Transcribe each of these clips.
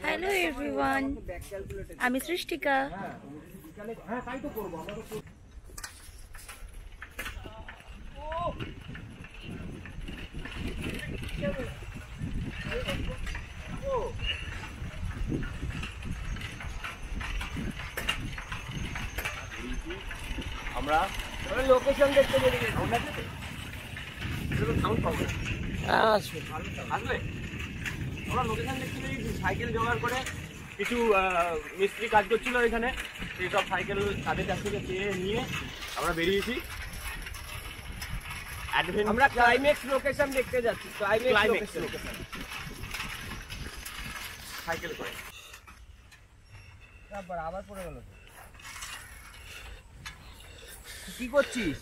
Hello everyone, আমি সৃষ্টিকা। হ্যাঁ তাই তো করবো আমরা লোকেশন দেখতে বেরিয়ে গেছি। আসবে আমরা লোকেশন দেখতে বেরিয়েছি। সাইকেল জোগাড় করে কিছু মিস্ত্রি কাজ করছিল এখানে, সেই সব সাইকেল তাদের কাছ থেকে চেয়ে নিয়ে আমরা বেরিয়েছি। আমরা ক্লাইম্যাক্স লোকেশন দেখতে যাচ্ছি। ক্লাইম্যাক্স লোকেশন সাইকেল করে আবার পড়ে গেল। কি করছিস?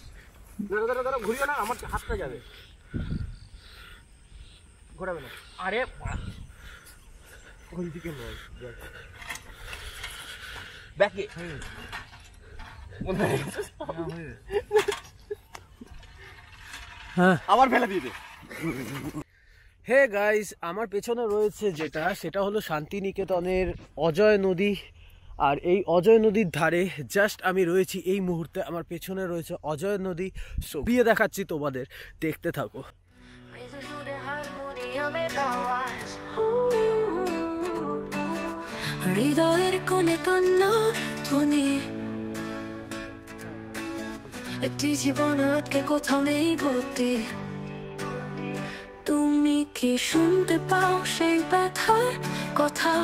দাঁড়া ঘুরিও না, আমার হাতটা যাবে। ঘোরাবে না। আরে ওইদিকে নয়, ব্যাকে আবার ফেলে দিয়ে দে। হে গাইস, আমার পেছনে রয়েছে সেটা হলো শান্তিনিকেতনের অজয় নদী। আর এই অজয় নদীর ধারে জাস্ট আমি রয়েছি এই মুহূর্তে। আমার পেছনে রয়েছে অজয় নদী। বিয়ে দেখাচ্ছি তোমাদের, দেখতে থাকো। হৃদয়ের কোণে কান্না ধ্বনি, একটি জীবন আটকে কোথাও নেই গতি। তুমি কি শুনতে পাও সেই ব্যথার কথা,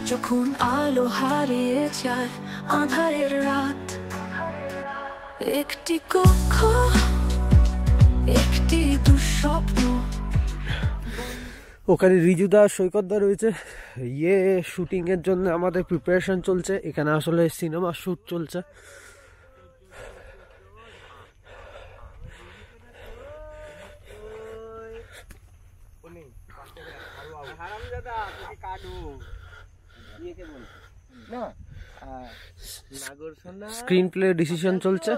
যখন আলো হারিয়ে যায় আঁধারের রাত? একটি কক্ষ, একটি দুঃস্বপ্ন। ওখানে রিজুদা সৈকতদা রয়েছে। শুটিং এর জন্য আমাদের প্রিপারেশন চলছে। এখানে আসলে সিনেমা শুট চলছে। স্ক্রিন প্লে ডিসিশন চলছে।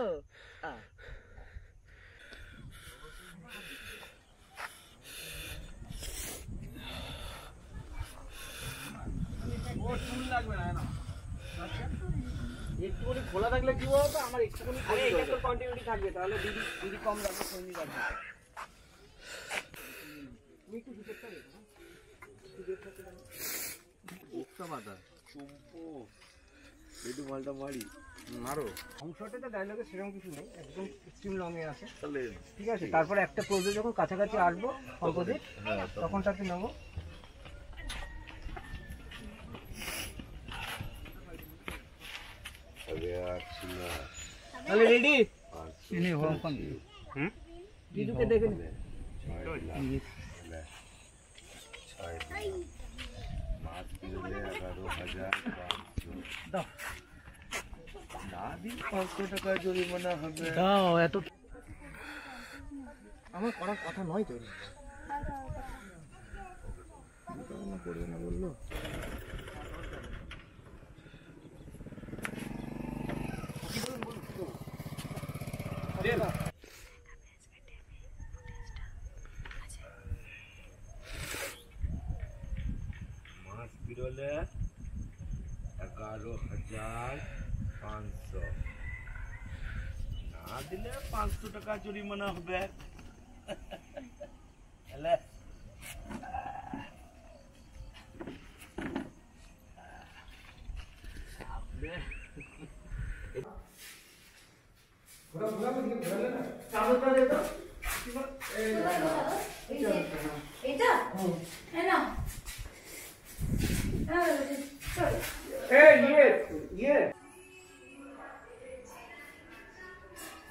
একটুখানি খোলা থাকলে কি বলতো, আমার একটুখানি কন্টিনিউটি থাকবে, তাহলে দিদি কম লাগবে, সঙ্গী লাগবে। অংশটাতে ডায়লগে সেরকম কিছু নেই, একদম এক্সট্রিম লং এ আছে। ঠিক আছে, তারপরে একটা প্রজে যখন কাছাকাছি আসবো অপোজিট, তখন তাকে নেবো। তাহলে রেডি? দিদুকে দেখে নি। আমার করার কথা নয় তো, করবে না বললো। মাছ বিরলে 11,500, না দিলে 500 টাকা জরিমানা হবে।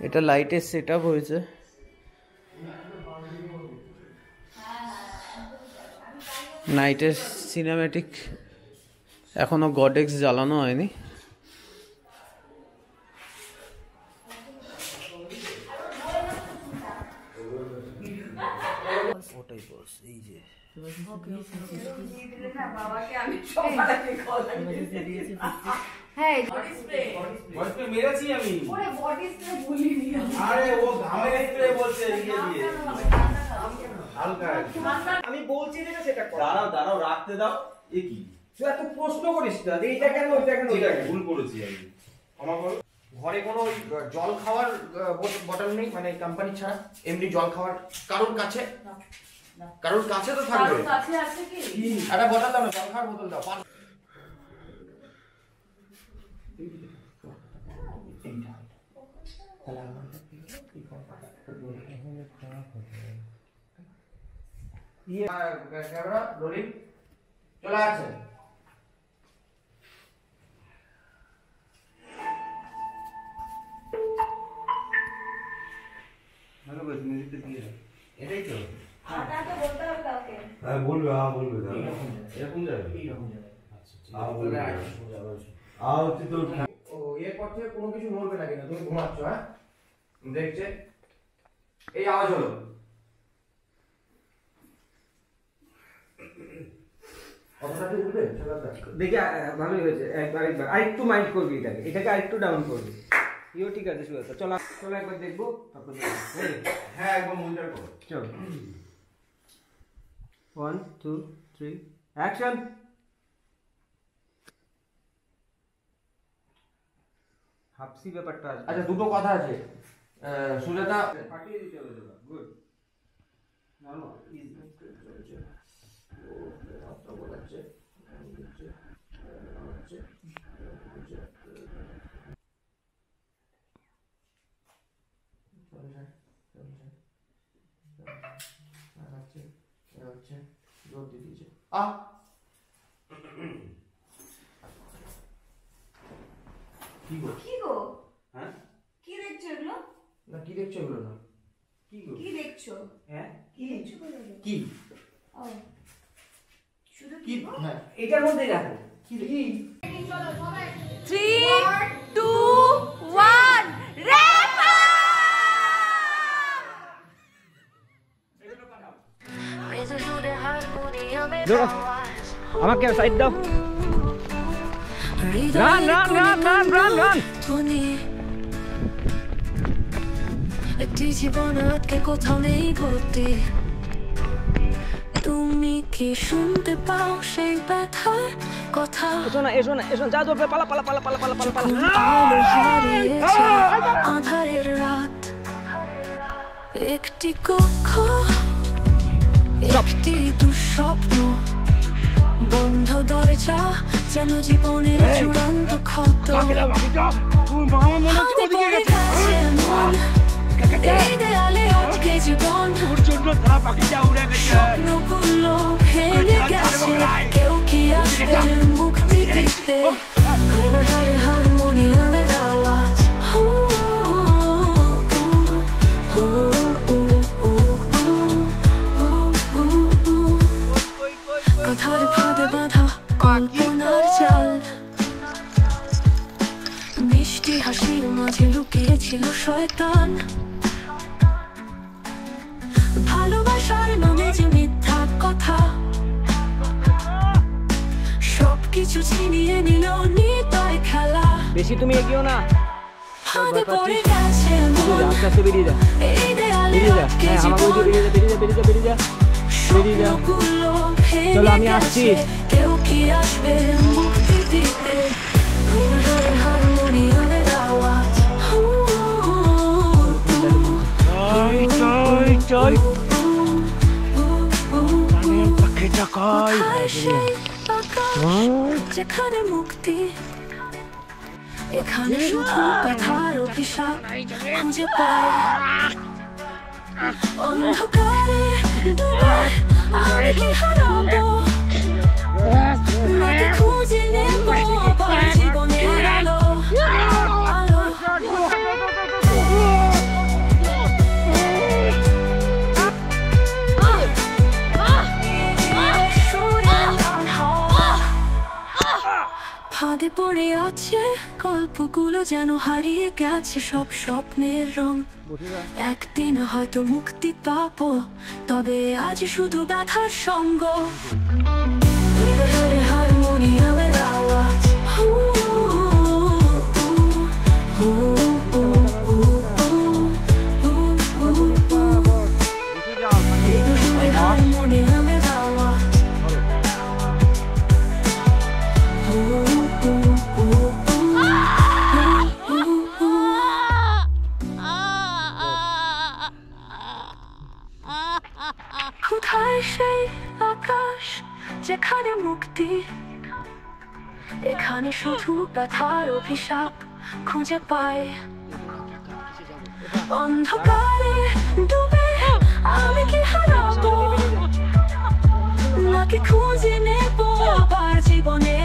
এটা লাইটের সেট আপ হয়েছে। নাইটের সিনেম্যাটিক এখনো গডেক্স জ্বালানো হয়নি। ওটাই বস, এই যে মেরেছি আমি। আরে ও ঘামের স্প্রে বলছে। হালকা আমি বলছি যেটা সেটা কর। দাঁড়াও দাঁড়াও রাখতে দাও। এ কি তুই এত প্রশ্ন করিস না, এইটা কেন ওইটা কেন ওইটা কেন? ভুল করেছি আমি। আমার বল ঘরে কোনো ওই জল খাওয়ার বটল নেই, মানে কোম্পানি ছাড়া এমনি জল খাওয়ার কারোর কাছে? কারোর কাছে তো থাকবে। কাছে আছে কি? একটা বটল দাও না, জল খাওয়ার বোতল দাও। ক্যামেরা রোলিং চলে আসছে। এটাই তো বলবে এরকম যাবে। ও এরপর থেকে কোনো কিছু নড়বে না কিনা? তুমি ঘুমাচ্ছ? হ্যাঁ দেখছে এই আওয়াজ হলো। দেখি ভালোই হয়েছে। একবার আরেকটু মাইন্ড করবি, এটাকে আরেকটু ডাউন করবি। ইও ঠিক আছে, সুজাতা চলো চলো একবার দেখবো, তারপর হ্যাঁ একবার মনিটর করো। চলো 1 2 3 অ্যাকশন। হাফসি ব্যাপারটা আছে। আচ্ছা দুটো কথা আছে, সুজাতা পাঠিয়ে দিতে হবে তোরা। গুড নাও কি গো? হ্যাঁ কি দেখছো এগুলো? না কি দেখছো এগুলো? না কি দেখছো? হ্যাঁ কি দেখছো? কি ও শুধু কি? কি? হ্যাঁ এটার মধ্যেই রাখো। কি 3 2 1 র‍্যাপ আপ। আমাকে সাইড দাও। Run run run run run run. একটি জীবন আটকে কোথাও নেই ভর্তি। তুমি কি শুনতে পাও সেই ব্যথার কথা? এসো না এসো না এসো, যা দৌড়বে, পালা পালা পালা পালা পালা পালা পালা। আলো হারিয়েছে আঁধারের রাত, একটি কক্ষ, একটি দুঃস্বপ্ন, বন্ধ দরজা, যেন জীবনের চূড়ান্ত ক্ষত। হাতে পড়ে গেছে মন, এই দেয়ালে আটকে জীবন, স্বপ্নগুলো ভেঙে গেছে, কেউ কি আসবে মুক্তি দিতে? ঘরে হারমোনিয়ামের আওয়াজ, কথার ফাঁদে বাঁধা কল্পনার জাল, মিষ্টি হাসির মাঝে লুকিয়েছিল শয়তান, ভালোবাসার নামে যে মিথ্যা কথা, সবকিছু ছিনিয়ে নিল নিতাই খেলা। বেশি তুমি এগিয়েও না, হাতে পড়ে গেছে মন, আস্তে আস্তে বেরিয়ে যা, এই দেয়ালে বেরিয়ে যা। আটকে হ্যাঁ আমাকে জীবন, বেরিয়ে যা বেরিয়ে যা বেরিয়ে যা বেরিয়ে যা বেরিয়ে যা। স্বপ্নগুলো ভেঙে চলো, আমি আসছি। গেছে, কেউ কি আসবে মুক্তি দিতে? ঘরে হারমোনিয়ামের আওয়াজ, কোথায় সেই আকাশ যেখানে মুক্তি? এখানে শুধু ব্যথার অভিশাপ খুঁজে পাই, অন্ধকারে ডুবে আমি হারাবো, মাকে খুঁজে নেব আবার জীবনের আলো, আলো। ফাঁদে পড়ে আছে গল্পগুলো, যেন হারিয়ে গেছে সব স্বপ্নের রং। একদিন হয়তো মুক্তি পাবো, তবে আজ শুধু ব্যথার সঙ্গ। হারমোনিয়ামের আওয়াজ, কোথায় সেই আকাশ যেখানে মুক্তি? এখানে শুধু ব্যথার অভিশাপ খুঁজে পায়। অন্ধকারে ডুবে আমি কি হারাবো, নাকি খুঁজে নেব আবার জীবনে